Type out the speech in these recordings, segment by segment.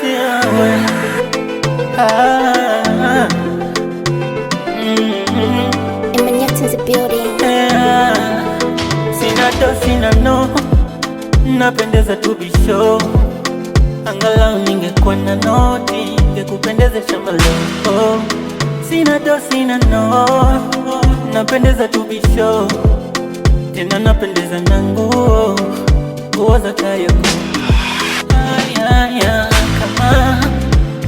siawe Emmanuel in the building. Sina do sina no, napendeza tu bisho. Angalau ningekuwa na noti, ngekupendeza shamalo. Sina do sina no, napendeza tu bisho. Tena napendeza na nguo za Kariakoo.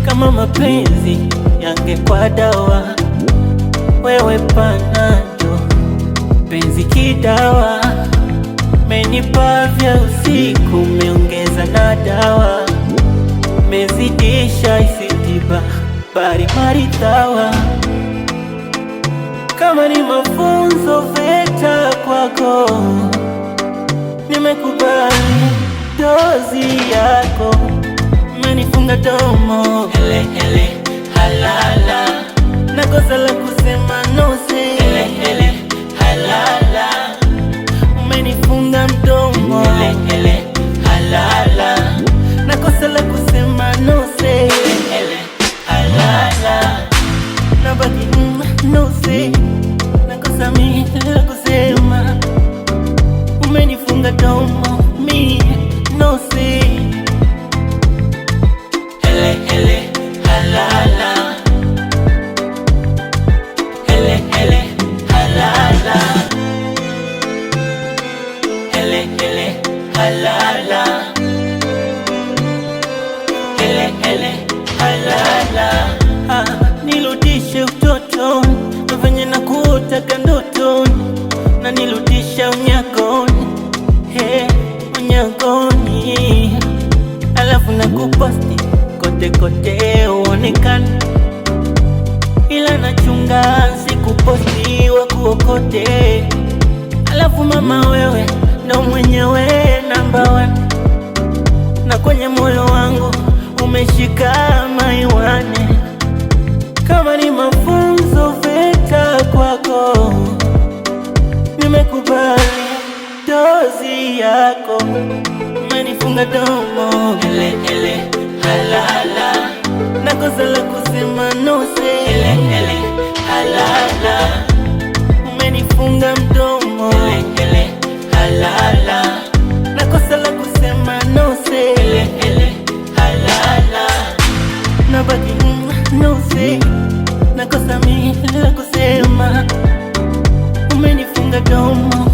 Kama mapenzi yangekuwa dawa, wewe panado, penzi kidawa. Menipa vya usiku, meongeza na dawa, mezidisha isitiba bari marithawa. Kama ni mafunzo VETA kwako, nimekubali dozi yako. Menifunga domo, hele hele halala, nakosa la kusema no say, hele hele halala. Umenifunga mdomo, hele hele halala, nakosa la kusema no say, hele hele halala. Nabaki no say, nakosa mi la kusema. Umenifunga domo, mi no say, hele hele halala, hele hele halala, hele hele halala, hele hele halala. Nirudishe utotoni, venye nakutaka ndotoni, na nirudishe unyagoni, unyagoni. Alafu nakuposti kote kote uonekane, ila nachunga sikuposti wakuokote. Alafu mama wewe ndo mwenyewe number one, na kwenye moyo wangu umeshika maiwane. Kama ni mafunzo VETA kwako, nimekubali dozi yako. Umenifunga domo, hele hele halala, nakosa la kusema no say, hele hele halala. Umenifunga mdomo, hele hele halala, nakosa la kusema no say, hele hele halala. Nabaki no say, nakosa mi la kusema. Umenifunga domo.